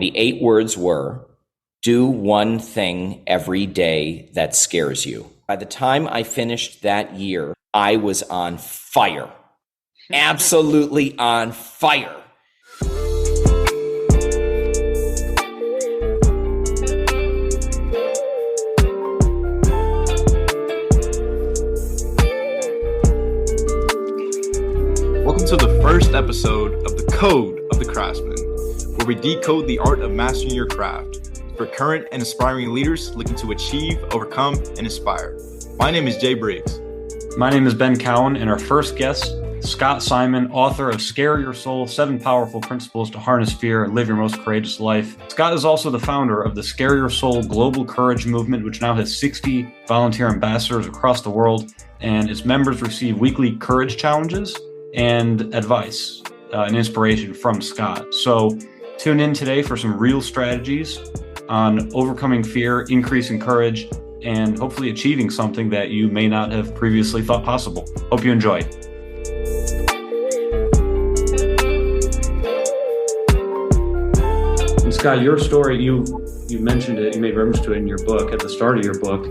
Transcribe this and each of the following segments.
The 8 words were, do one thing every day that scares you. By the time I finished that year, I was on fire. Absolutely on fire. Welcome to the first episode of The Code of the Craftsman, where we decode the art of mastering your craft for current and aspiring leaders looking to achieve, overcome, and inspire. My name is Jay Briggs. My name is Ben Cowan, and our first guest, Scott Simon, author of Scare Your Soul, 7 Powerful Principles to Harness Fear and Live Your Most Courageous Life. Scott is also the founder of the Scare Your Soul Global Courage Movement, which now has 60 volunteer ambassadors across the world, and its members receive weekly courage challenges and advice and inspiration from Scott. So tune in today for some real strategies on overcoming fear, increasing courage, and hopefully achieving something that you may not have previously thought possible. Hope you enjoy. And Scott, your story, you mentioned it, you made reference to it in your book, at the start of your book,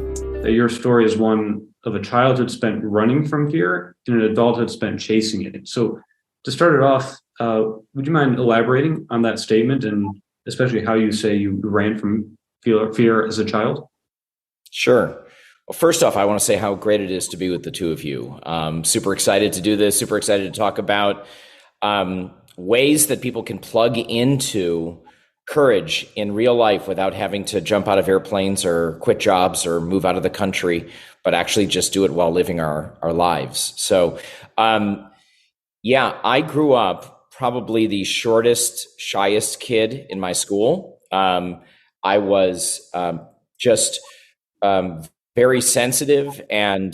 that your story is one of a childhood spent running from fear and an adulthood spent chasing it. So to start it off, would you mind elaborating on that statement, and especially how you say you ran from fear as a child? Sure. Well, first off, I want to say how great it is to be with the two of you. Super excited to do this, super excited to talk about ways that people can plug into courage in real life without having to jump out of airplanes or quit jobs or move out of the country, but actually just do it while living our lives. So, I grew up probably the shortest, shyest kid in my school. I was just very sensitive and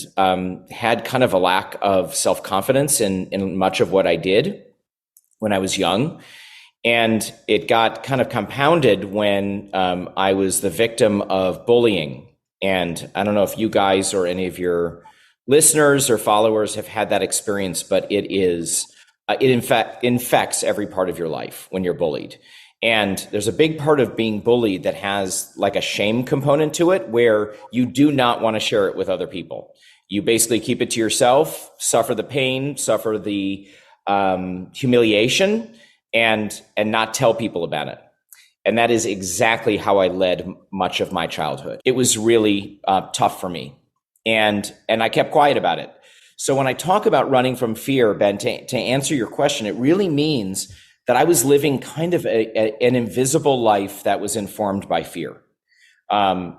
had kind of a lack of self-confidence in much of what I did when I was young. And it got kind of compounded when I was the victim of bullying. And I don't know if you guys or any of your listeners or followers have had that experience, but it infects every part of your life when you're bullied. And there's a big part of being bullied that has like a shame component to it, where you do not want to share it with other people. You basically keep it to yourself, suffer the pain, suffer the humiliation, and not tell people about it. And that is exactly how I led much of my childhood. It was really tough for me. And I kept quiet about it. So when I talk about running from fear, Ben, to answer your question, it really means that I was living kind of an invisible life that was informed by fear.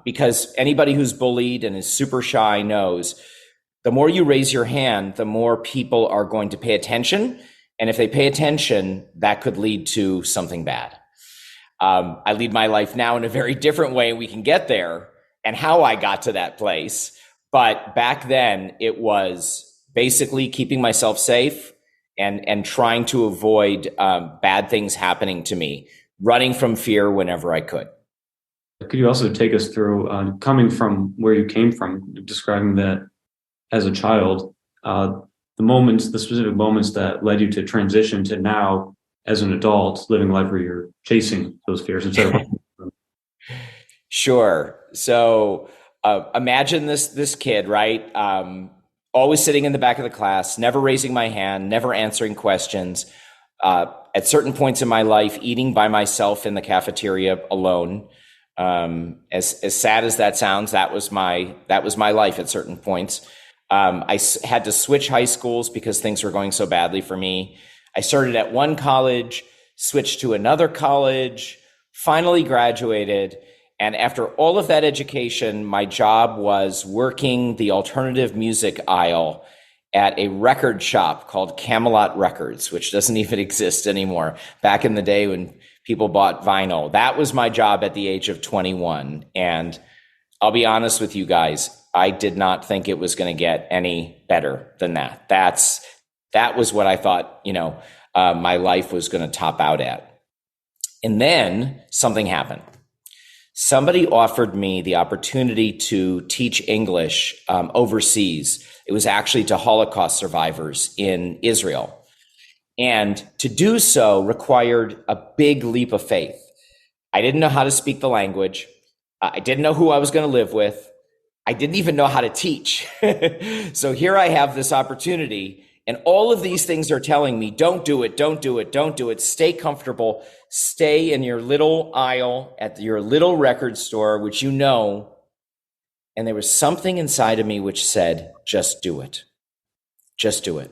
Because anybody who's bullied and is super shy knows the more you raise your hand, the more people are going to pay attention. And if they pay attention, that could lead to something bad. I lead my life now in a very different way. We can get there and how I got to that place. But back then, it was basically keeping myself safe and trying to avoid bad things happening to me, running from fear whenever I could. Could you also take us through coming from where you came from, describing that as a child, the specific moments that led you to transition to now as an adult living a life where you're chasing those fears instead of Sure. So imagine this kid, right? Always sitting in the back of the class, never raising my hand, never answering questions. At certain points in my life, eating by myself in the cafeteria alone. As sad as that sounds, that was my life at certain points. I had to switch high schools because things were going so badly for me. I started at one college, switched to another college, finally graduated. And after all of that education, my job was working the alternative music aisle at a record shop called Camelot Records, which doesn't even exist anymore. Back in the day when people bought vinyl, that was my job at the age of 21. And I'll be honest with you guys, I did not think it was going to get any better than that. That was what I thought, my life was going to top out at. And then something happened. Somebody offered me the opportunity to teach English overseas. It was actually to Holocaust survivors in Israel. And to do so required a big leap of faith. I didn't know how to speak the language. I didn't know who I was going to live with. I didn't even know how to teach. So here I have this opportunity, and all of these things are telling me, don't do it, don't do it, don't do it. Stay comfortable. Stay in your little aisle at your little record store, which you know. And there was something inside of me which said, just do it. Just do it.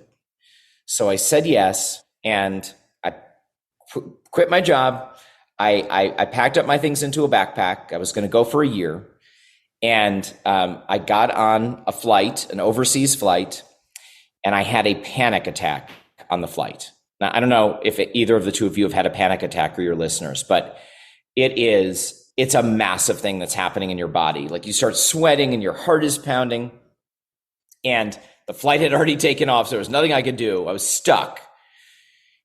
So I said yes, and I quit my job. I packed up my things into a backpack. I was going to go for a year. And I got on a flight, an overseas flight, and I had a panic attack on the flight. Now, I don't know if either of the two of you have had a panic attack or your listeners, but it's a massive thing that's happening in your body. Like you start sweating and your heart is pounding, and the flight had already taken off, so there was nothing I could do. I was stuck.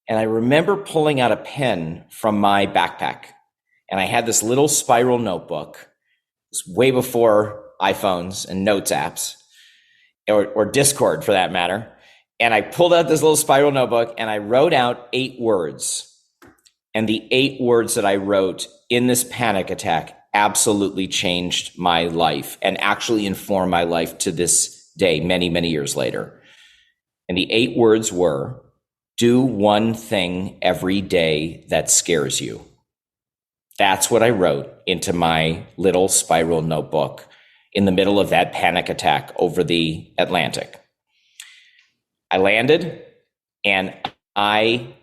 And I remember pulling out a pen from my backpack, and I had this little spiral notebook. It was way before iPhones and notes apps, or Discord for that matter. And I pulled out this little spiral notebook and I wrote out 8 words. And the 8 words that I wrote in this panic attack absolutely changed my life and actually informed my life to this day, many, many years later. And the 8 words were, do one thing every day that scares you. That's what I wrote into my little spiral notebook in the middle of that panic attack over the Atlantic. I landed, and I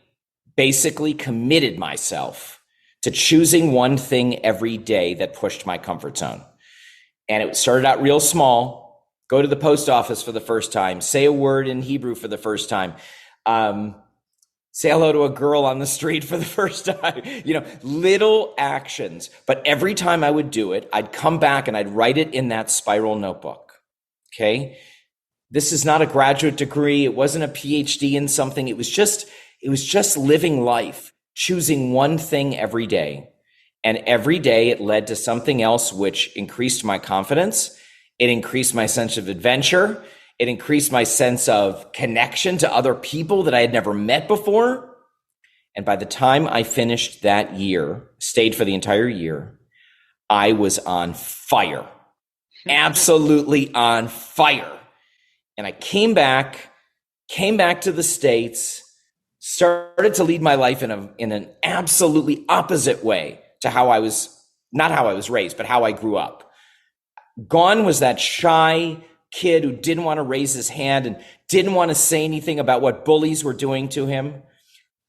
basically committed myself to choosing one thing every day that pushed my comfort zone. And it started out real small. Go to the post office for the first time, say a word in Hebrew for the first time, say hello to a girl on the street for the first time, little actions. But every time I would do it, I'd come back and I'd write it in that spiral notebook. Okay. This is not a graduate degree. It wasn't a PhD in something. It was just living life, choosing one thing every day. And every day it led to something else, which increased my confidence. It increased my sense of adventure. It increased my sense of connection to other people that I had never met before. And by the time I finished that year, stayed for the entire year, I was on fire, absolutely on fire. And I came back to the States, started to lead my life in an absolutely opposite way to not how I was raised, but how I grew up. Gone was that shy kid who didn't want to raise his hand and didn't want to say anything about what bullies were doing to him.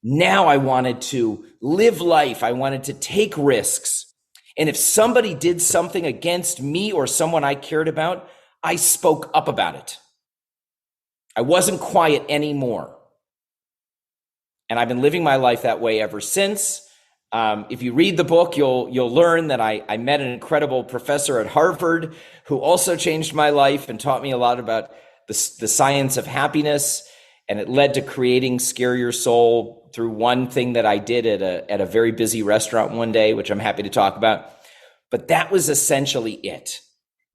Now I wanted to live life. I wanted to take risks. And if somebody did something against me or someone I cared about, I spoke up about it. I wasn't quiet anymore. And I've been living my life that way ever since. If you read the book, you'll learn that I met an incredible professor at Harvard who also changed my life and taught me a lot about the science of happiness. And it led to creating Scare Your Soul through one thing that I did at a very busy restaurant one day, which I'm happy to talk about. But that was essentially it.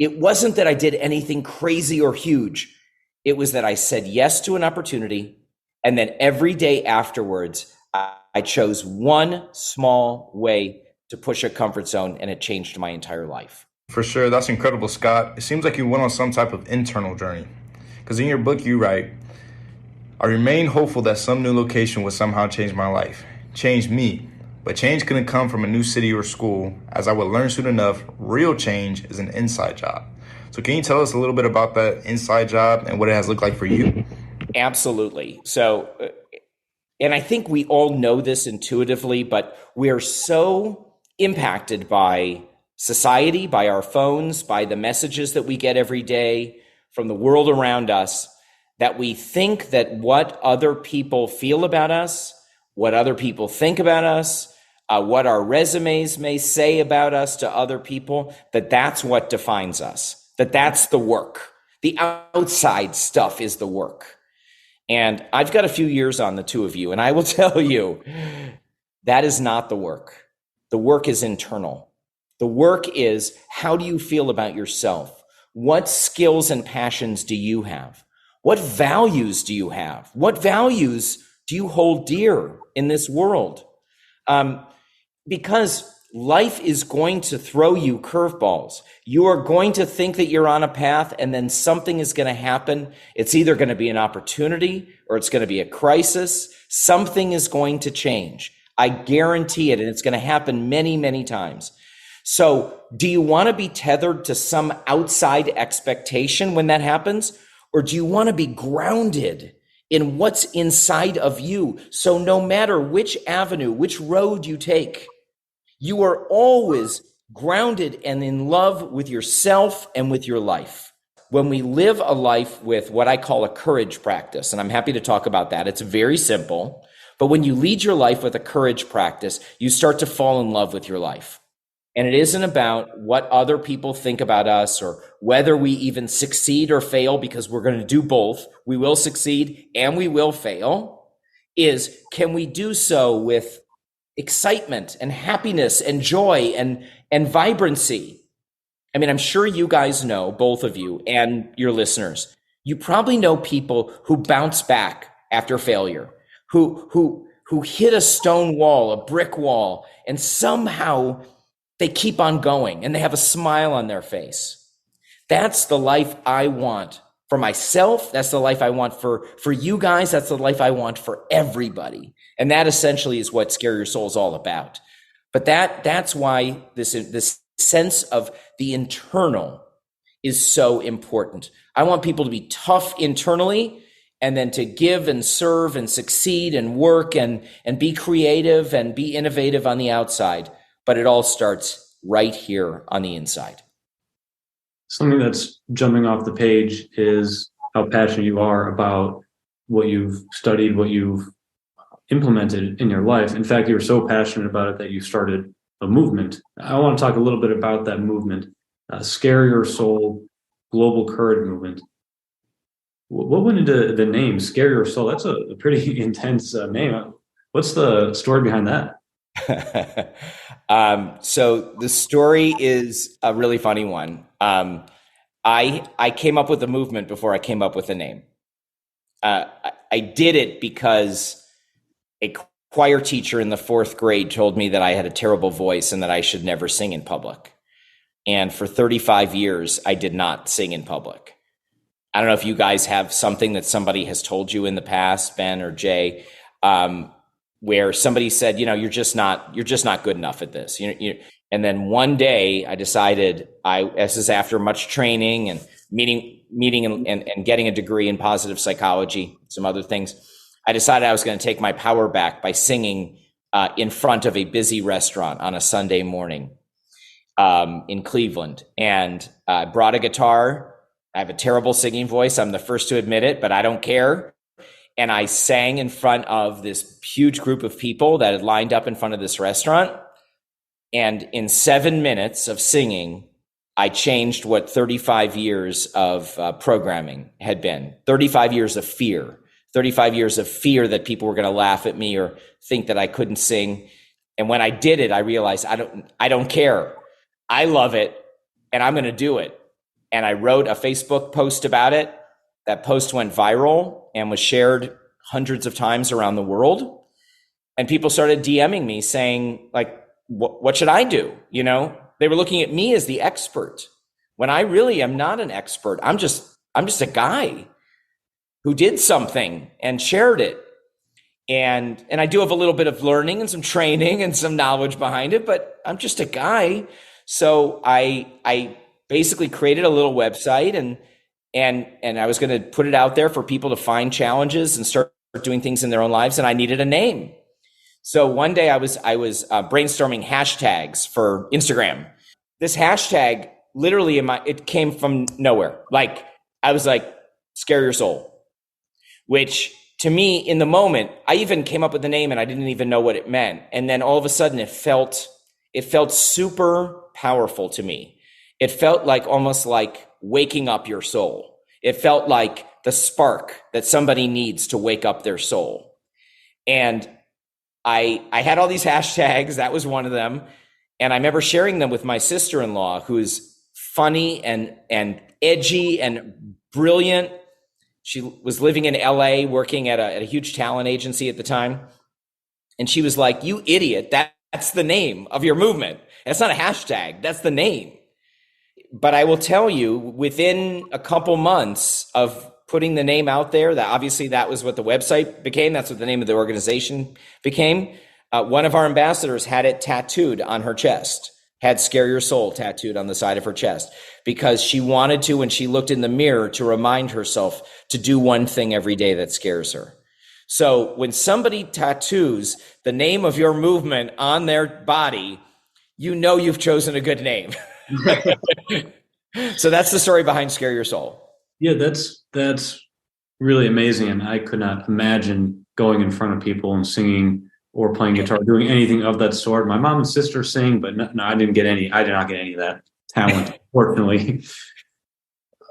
It wasn't that I did anything crazy or huge. It was that I said yes to an opportunity. And then every day afterwards, I chose one small way to push a comfort zone, and it changed my entire life. For sure. That's incredible, Scott. It seems like you went on some type of internal journey. Because in your book, you write, I remain hopeful that some new location would somehow change my life, change me. But change couldn't come from a new city or school. As I would learn soon enough, real change is an inside job. So can you tell us a little bit about that inside job and what it has looked like for you? Absolutely. So, and I think we all know this intuitively, but we're so impacted by society, by our phones, by the messages that we get every day from the world around us, that we think that what other people feel about us, what other people think about us, what our resumes may say about us to other people, that's what defines us, that's the work. The outside stuff is the work. And I've got a few years on the two of you, and I will tell you, that is not the work. The work is internal. The work is, how do you feel about yourself? What skills and passions do you have? What values do you have? What values do you hold dear in this world? Because life is going to throw you curveballs. You are going to think that you're on a path, and then something is going to happen. It's either going to be an opportunity or it's going to be a crisis. Something is going to change. I guarantee it. And it's going to happen many, many times. So do you want to be tethered to some outside expectation when that happens? Or do you want to be grounded in what's inside of you? So no matter which avenue, which road you take, you are always grounded and in love with yourself and with your life. When we live a life with what I call a courage practice, and I'm happy to talk about that, it's very simple, but when you lead your life with a courage practice, you start to fall in love with your life. And it isn't about what other people think about us or whether we even succeed or fail, because we're going to do both. We will succeed and we will fail. Is can we do so with excitement and happiness and joy and vibrancy? I mean, I'm sure you guys know, both of you and your listeners, you probably know people who bounce back after failure, who hit a stone wall, a brick wall, and somehow they keep on going and they have a smile on their face. That's the life I want for myself. That's the life I want for you guys. That's the life I want for everybody. And that essentially is what Scare Your Soul is all about. But that's why this sense of the internal is so important. I want people to be tough internally and then to give and serve and succeed and work and be creative and be innovative on the outside. But it all starts right here on the inside. Something that's jumping off the page is how passionate you are about what you've studied, what you've implemented in your life. In fact, you were so passionate about it that you started a movement. I want to talk a little bit about that movement, Scare Your Soul Global Courage Movement. What went into the name, Scare Your Soul? That's a pretty intense name. What's the story behind that? So the story is a really funny one. I came up with the movement before I came up with the name. I did it because a choir teacher in the 4th grade told me that I had a terrible voice and that I should never sing in public. And for 35 years, I did not sing in public. I don't know if you guys have something that somebody has told you in the past, Ben or Jay, where somebody said, you're just not good enough at this. And then one day I decided, this is after much training and meeting and getting a degree in positive psychology, some other things. I decided I was going to take my power back by singing in front of a busy restaurant on a Sunday morning in Cleveland. And I brought a guitar. I have a terrible singing voice. I'm the first to admit it, but I don't care. And I sang in front of this huge group of people that had lined up in front of this restaurant. And in 7 minutes of singing, I changed what 35 years of programming had been. 35 years of fear. 35 years of fear that people were going to laugh at me or think that I couldn't sing. And when I did it, I realized I don't care. I love it and I'm going to do it. And I wrote a Facebook post about it. That post went viral and was shared hundreds of times around the world. And people started DMing me saying, like, what should I do? They were looking at me as the expert when I really am not an expert. I'm just a guy who did something and shared it. And I do have a little bit of learning and some training and some knowledge behind it, but I'm just a guy. So I basically created a little website and I was going to put it out there for people to find challenges and start doing things in their own lives. And I needed a name. So one day I was brainstorming hashtags for Instagram. This hashtag literally it came from nowhere. Like I was like, Scare Your Soul. Which to me in the moment, I even came up with the name and I didn't even know what it meant. And then all of a sudden it felt super powerful to me. It felt like almost like waking up your soul. It felt like the spark that somebody needs to wake up their soul. And I had all these hashtags. That was one of them. And I remember sharing them with my sister-in-law, who's funny and edgy and brilliant. She was living in LA, working at a huge talent agency at the time. And she was like, you idiot, That's the name of your movement. That's not a hashtag. That's the name. But I will tell you, within a couple months of putting the name out there, that obviously that was what the website became. That's what the name of the organization became. One of our ambassadors had it tattooed on her chest, had Scare Your Soul tattooed on the side of her chest, because she wanted to, when she looked in the mirror, to remind herself to do one thing every day that scares her. So when somebody tattoos the name of your movement on their body, you know you've chosen a good name. So that's the story behind Scare Your Soul. Yeah, that's really amazing. And I could not imagine going in front of people and singing or playing guitar, doing anything of that sort. My mom and sister sing, but no, I did not get any of that talent, fortunately.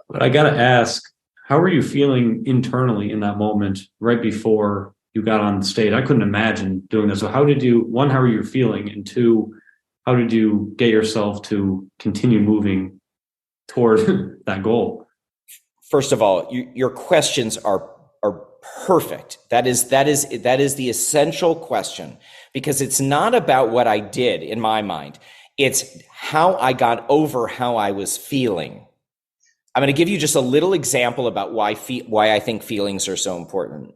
But I got to ask, how were you feeling internally in that moment right before you got on the stage? I couldn't imagine doing this. So how were you feeling? And two, how did you get yourself to continue moving toward that goal? First of all, your questions are perfect. That is the essential question, because it's not about what I did in my mind. It's how I got over how I was feeling. I'm going to give you just a little example about why I think feelings are so important.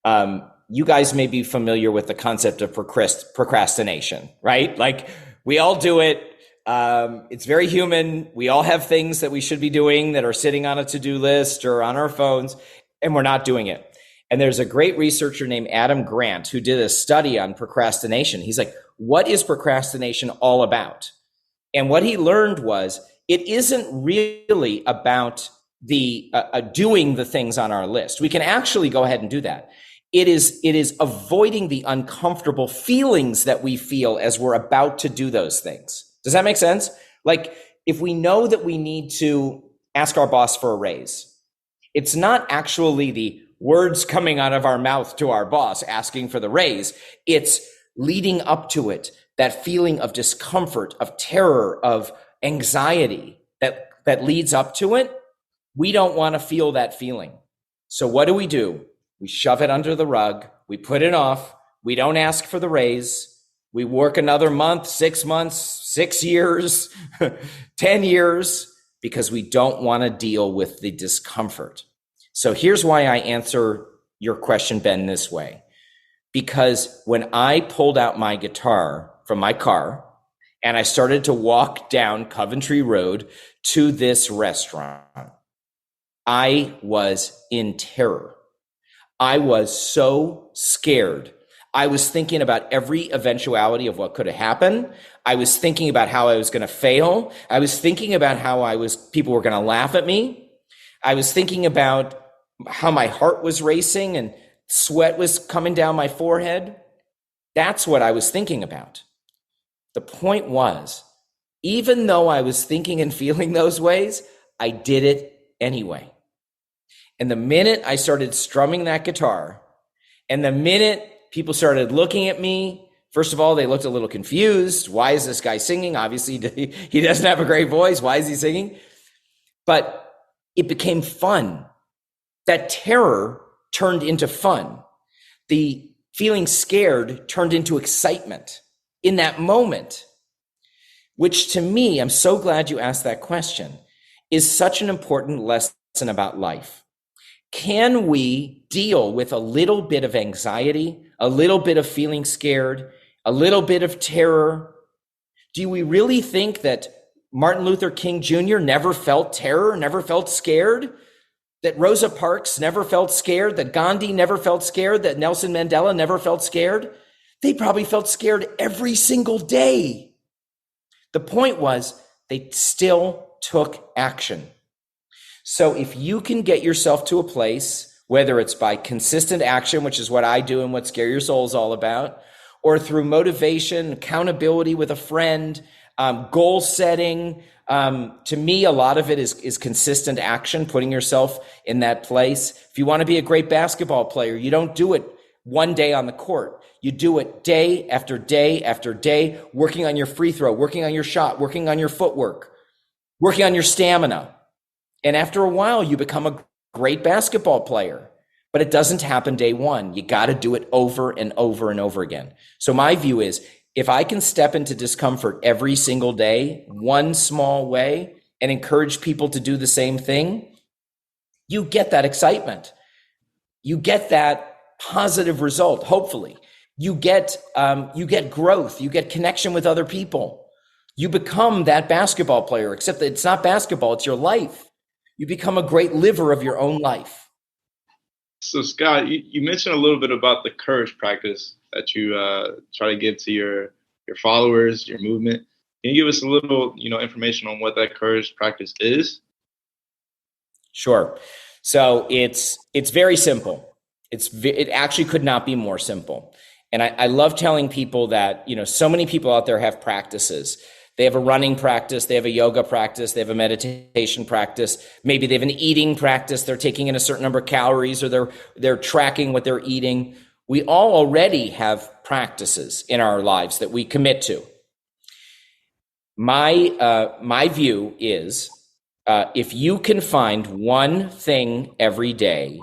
You guys may be familiar with the concept of procrastination, right? Like, we all do it. It's very human. We all have things that we should be doing that are sitting on a to-do list or on our phones, and we're not doing it. And there's a great researcher named Adam Grant who did a study on procrastination. He's like, what is procrastination all about? And what he learned was, it isn't really about the doing the things on our list. We can actually go ahead and do that. It is avoiding the uncomfortable feelings that we feel as we're about to do those things. Does that make sense? Like, if we know that we need to ask our boss for a raise, it's not actually the words coming out of our mouth to our boss asking for the raise. It's leading up to it, that feeling of discomfort, of terror, of anxiety that leads up to it. We don't want to feel that feeling. So what do? We shove it under the rug. We put it off. We don't ask for the raise. We work another month, 6 months, 6 years, 10 years, because we don't want to deal with the discomfort. So here's why I answer your question, Ben, this way. Because when I pulled out my guitar from my car and I started to walk down Coventry Road to this restaurant, I was in terror. I was so scared. I was thinking about every eventuality of what could have happened. I was thinking about how I was going to fail. I was thinking about how people were going to laugh at me. I was thinking about how my heart was racing and sweat was coming down my forehead. That's what I was thinking about. The point was, even though I was thinking and feeling those ways, I did it anyway. And the minute I started strumming that guitar, and the minute people started looking at me, first of all, they looked a little confused. Why is this guy singing? Obviously, he doesn't have a great voice. Why is he singing? But it became fun. That terror turned into fun. The feeling scared turned into excitement in that moment, which to me, I'm so glad you asked that question, is such an important lesson about life. Can we deal with a little bit of anxiety, a little bit of feeling scared, a little bit of terror? Do we really think that Martin Luther King Jr. never felt terror, never felt scared? That Rosa Parks never felt scared? That Gandhi never felt scared? That Nelson Mandela never felt scared? They probably felt scared every single day. The point was, they still took action. So if you can get yourself to a place, whether it's by consistent action, which is what I do and what Scare Your Soul is all about, or through motivation, accountability with a friend, goal setting, to me, a lot of it is consistent action, putting yourself in that place. If you want to be a great basketball player, you don't do it one day on the court. You do it day after day after day, working on your free throw, working on your shot, working on your footwork, working on your stamina. And after a while, you become a great basketball player. But it doesn't happen day one. You got to do it over and over and over again. So my view is, If I can step into discomfort every single day, one small way, and encourage people to do the same thing, you get that excitement. You get that positive result, hopefully. You get growth. You get connection with other people. You become that basketball player, except that it's not basketball, it's your life. You become a great liver of your own life. So, Scott, you mentioned a little bit about the courage practice that you try to give to your followers, your movement. Can you give us a little, information on what that courage practice is? Sure. So it's very simple. It actually could not be more simple. And I love telling people that, so many people out there have practices. They have a running practice, they have a yoga practice, they have a meditation practice, maybe they have an eating practice, they're taking in a certain number of calories, or they're tracking what they're eating. We all already have practices in our lives that we commit to. My view is, if you can find one thing every day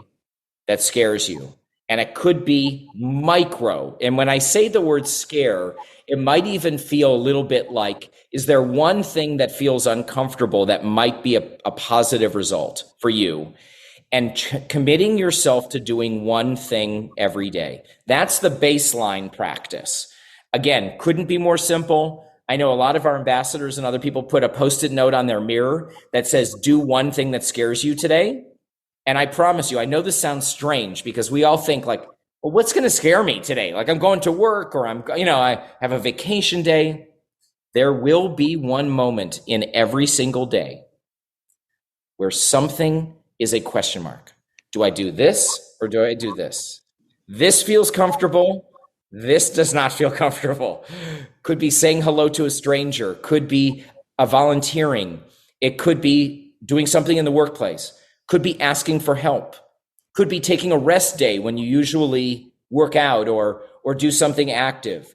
that scares you, and it could be micro. And when I say the word scare, it might even feel a little bit like, is there one thing that feels uncomfortable that might be a positive result for you? And committing yourself to doing one thing every day. That's the baseline practice. Again, couldn't be more simple. I know a lot of our ambassadors and other people put a Post-it note on their mirror that says, do one thing that scares you today. And I promise you, I know this sounds strange because we all think like, well, what's going to scare me today? Like I'm going to work, or I have a vacation day. There will be one moment in every single day where something is a question mark. Do I do this or do I do this? This feels comfortable. This does not feel comfortable. Could be saying hello to a stranger. Could be a volunteering. It could be doing something in the workplace. Could be asking for help. Could be taking a rest day when you usually work out or do something active.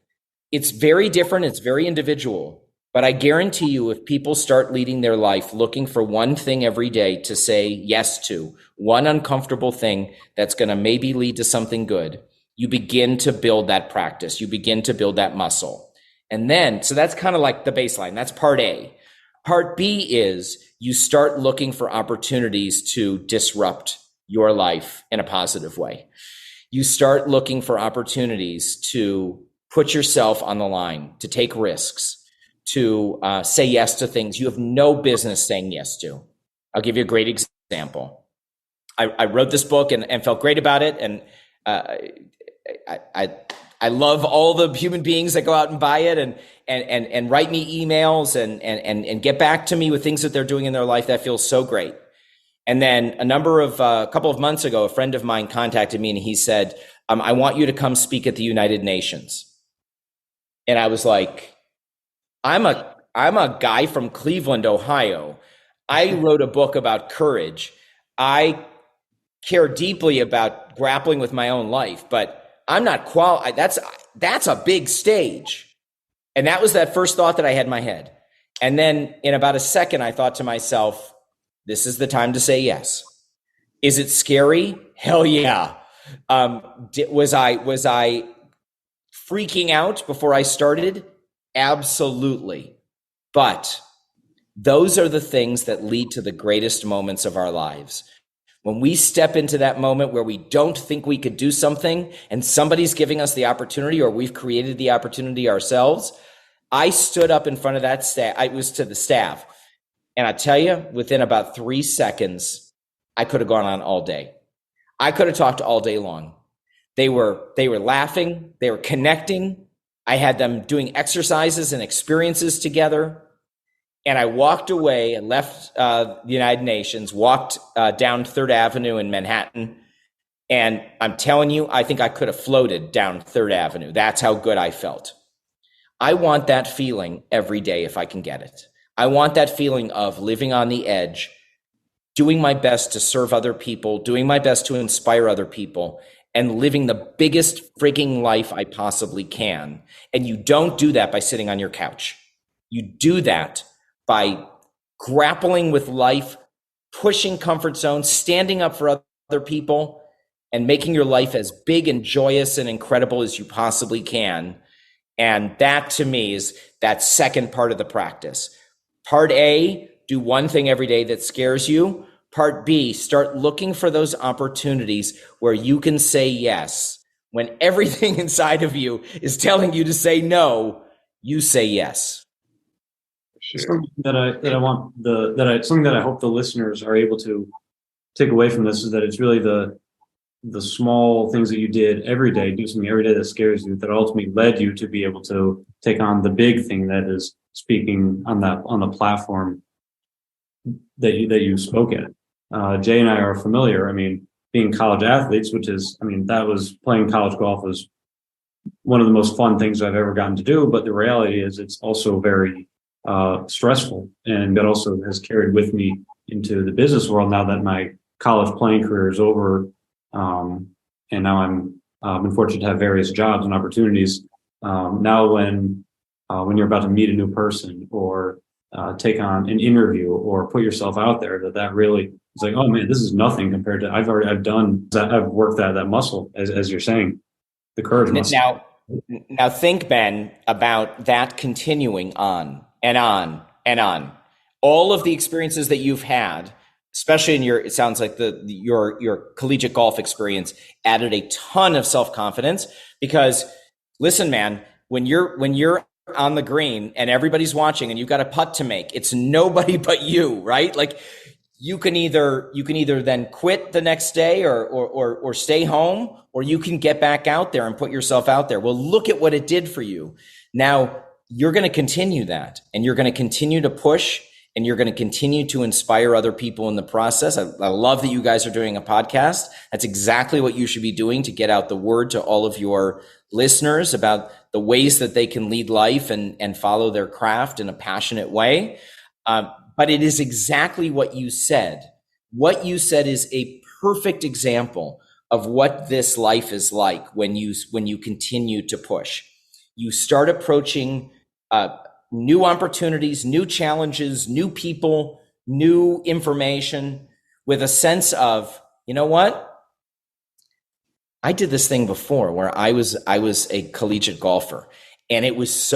It's very different. It's very individual. But I guarantee you, if people start leading their life looking for one thing every day to say yes to, one uncomfortable thing that's going to maybe lead to something good, you begin to build that practice. You begin to build that muscle. And then, so that's kind of like the baseline. That's part A. Part B is you start looking for opportunities to disrupt your life in a positive way. You start looking for opportunities to put yourself on the line, to take risks, to say yes to things you have no business saying yes to. I'll give you a great example. I wrote this book and felt great about it. And I love all the human beings that go out and buy it and write me emails and get back to me with things that they're doing in their life. That feels so great. And then a couple of months ago, a friend of mine contacted me and he said, I want you to come speak at the United Nations. And I was like, I'm a guy from Cleveland, Ohio. I wrote a book about courage. I care deeply about grappling with my own life, but I'm not qualified. That's a big stage. And that was that first thought that I had in my head. And then in about a second, I thought to myself, this is the time to say yes. Is it scary? Hell yeah. Was I freaking out before I started? Absolutely. But those are the things that lead to the greatest moments of our lives. When we step into that moment where we don't think we could do something and somebody's giving us the opportunity, or we've created the opportunity ourselves. I stood up in front of that staff. I was to the staff. And I tell you, within about 3 seconds, I could have gone on all day. I could have talked all day long. They were laughing. They were connecting. I had them doing exercises and experiences together. And I walked away and left the United Nations, walked down 3rd Avenue in Manhattan. And I'm telling you, I think I could have floated down 3rd Avenue. That's how good I felt. I want that feeling every day if I can get it. I want that feeling of living on the edge, doing my best to serve other people, doing my best to inspire other people, and living the biggest freaking life I possibly can. And you don't do that by sitting on your couch. You do that by grappling with life, pushing comfort zones, standing up for other people, and making your life as big and joyous and incredible as you possibly can. And that to me is that second part of the practice. Part A, do one thing every day that scares you. Part B, start looking for those opportunities where you can say yes. When everything inside of you is telling you to say no, you say yes. Sure. Something something that I hope the listeners are able to take away from this is that it's really the small things that you did every day, do something every day that scares you, that ultimately led you to be able to take on the big thing that is speaking on the platform that you spoke at. Jay and I are familiar. I mean, being college athletes, that was playing college golf was one of the most fun things I've ever gotten to do. But the reality is it's also very stressful, and that also has carried with me into the business world now that my college playing career is over. And now I've been fortunate to have various jobs and opportunities. Now when you're about to meet a new person or take on an interview or put yourself out there, that really is like, oh man, this is nothing compared to I've worked that muscle, as you're saying, the courage muscle. Now think, Ben, about that continuing on and on and on. All of the experiences that you've had, especially in it sounds like your collegiate golf experience added a ton of self-confidence, because listen, man, when you're on the green and everybody's watching and you've got a putt to make, it's nobody but you, right? Like you can either then quit the next day or stay home, or you can get back out there and put yourself out there. Well, look at what it did for you. Now you're going to continue that, and you're going to continue to push, and you're going to continue to inspire other people in the process. I love that you guys are doing a podcast. That's exactly what you should be doing to get out the word to all of your listeners about the ways that they can lead life and follow their craft in a passionate way. But it is exactly what you said. What you said is a perfect example of what this life is like when you continue to push. You start approaching new opportunities, new challenges, new people, new information with a sense of, you know what? I did this thing before where I was a collegiate golfer, and it was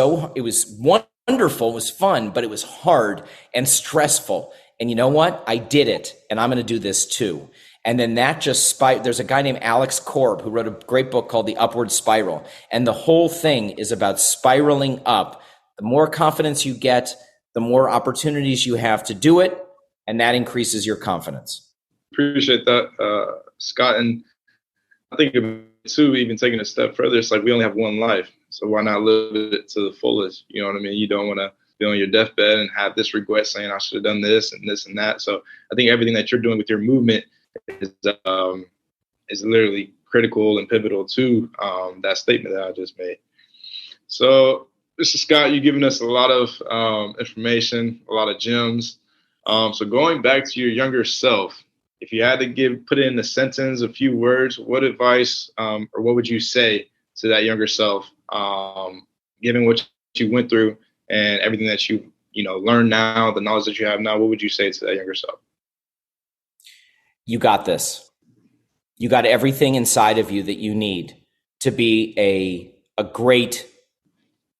wonderful, it was fun, but it was hard and stressful. And you know what? I did it, and I'm going to do this too. And then that just there's a guy named Alex Korb who wrote a great book called The Upward Spiral. And the whole thing is about spiraling up. The more confidence you get, the more opportunities you have to do it, and that increases your confidence. Appreciate that, Scott. And I think too, even taking a step further, it's like we only have one life, so why not live it to the fullest? You know what I mean? You don't want to be on your deathbed and have this regret saying I should have done this and this and that. So I think everything that you're doing with your movement is literally critical and pivotal to that statement that I just made. So, Mr. Scott, you've given us a lot of information, a lot of gems. So going back to your younger self, if you had to put in a sentence, a few words, what advice or what would you say to that younger self, given what you went through and everything that you learned now, the knowledge that you have now? What would you say to that younger self? You got this. You got everything inside of you that you need to be a great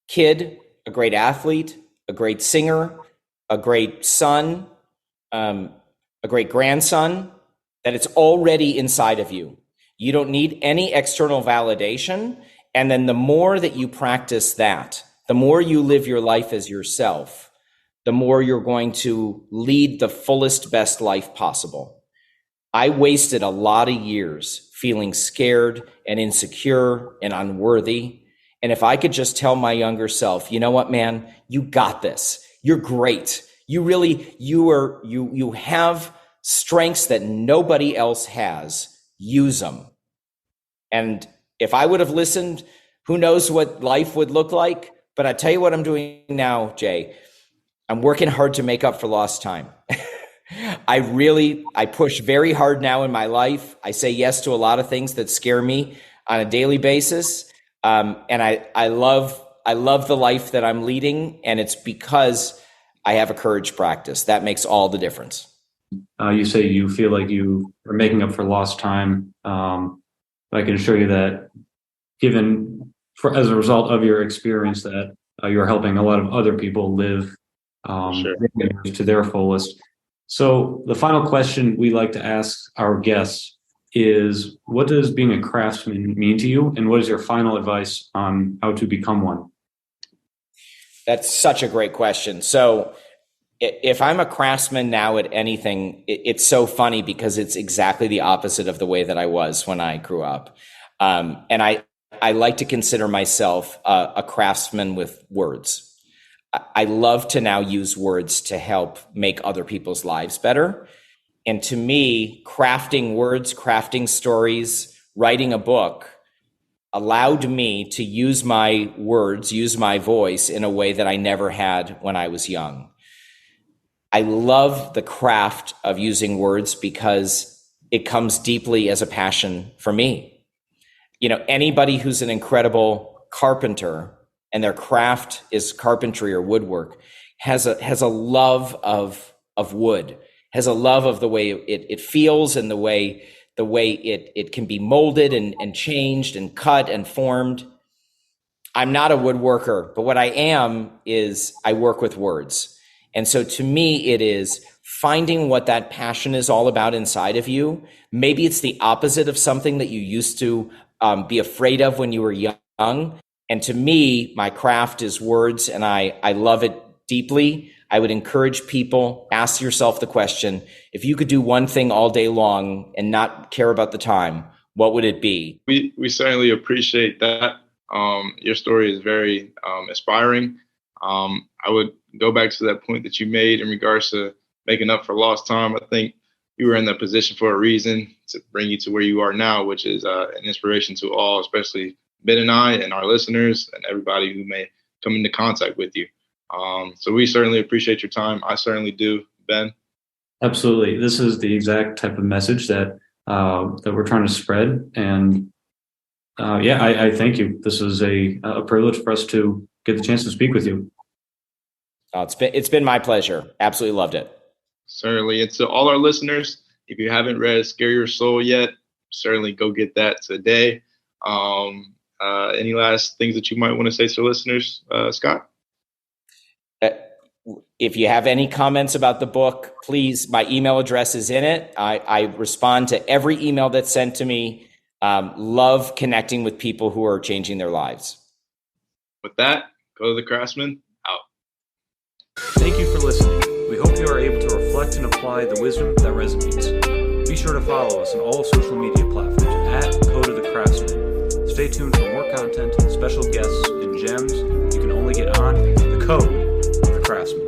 kid, a great athlete, a great singer, a great son, a great grandson, that it's already inside of you. You don't need any external validation. And then the more that you practice that, the more you live your life as yourself, the more you're going to lead the fullest, best life possible. I wasted a lot of years feeling scared and insecure and unworthy. And if I could just tell my younger self, you know what, man, you got this. You're great. You have strengths that nobody else has. Use them. And if I would have listened, who knows what life would look like? But I tell you what I'm doing now, Jay. I'm working hard to make up for lost time. I push very hard now in my life. I say yes to a lot of things that scare me on a daily basis. And I love the life that I'm leading, and it's because I have a courage practice. That makes all the difference. You say you feel like you are making up for lost time. I can assure you that given as a result of your experience that you're helping a lot of other people live Sure. to their fullest. So the final question we like to ask our guests is, what does being a craftsman mean to you? And what is your final advice on how to become one? That's such a great question. So if I'm a craftsman now at anything, it's so funny because it's exactly the opposite of the way that I was when I grew up. And I like to consider myself a craftsman with words. I love to now use words to help make other people's lives better. And to me, crafting words, crafting stories, writing a book allowed me to use my words, use my voice in a way that I never had when I was young. I love the craft of using words because it comes deeply as a passion for me. You know, anybody who's an incredible carpenter and their craft is carpentry or woodwork has a love of wood, has a love of the way it feels and the way it can be molded and changed and cut and formed. I'm not a woodworker, but what I am is I work with words. And so to me, it is finding what that passion is all about inside of you. Maybe it's the opposite of something that you used to be afraid of when you were young. And to me, my craft is words, and I love it deeply. I would encourage people, ask yourself the question, if you could do one thing all day long and not care about the time, what would it be? We certainly appreciate that. Your story is very inspiring. I would go back to that point that you made in regards to making up for lost time. I think you were in that position for a reason to bring you to where you are now, which is an inspiration to all, especially Ben and I and our listeners and everybody who may come into contact with you. So we certainly appreciate your time. I certainly do, Ben. Absolutely. This is the exact type of message that we're trying to spread. And I thank you. This is a privilege for us to get the chance to speak with you. It's been my pleasure. Absolutely loved it. Certainly. And to all our listeners, if you haven't read Scare Your Soul yet, certainly go get that today. Any last things that you might want to say to listeners, Scott? If you have any comments about the book, please, my email address is in it. I respond to every email that's sent to me. Love connecting with people who are changing their lives. With that, go to the Craftsman, out. Thank you for listening. We hope you are able to reflect and apply the wisdom that resonates. Be sure to follow us on all social media platforms at Code of the Craftsman. Stay tuned for more content, special guests, and gems you can only get on the Code of the Craftsman.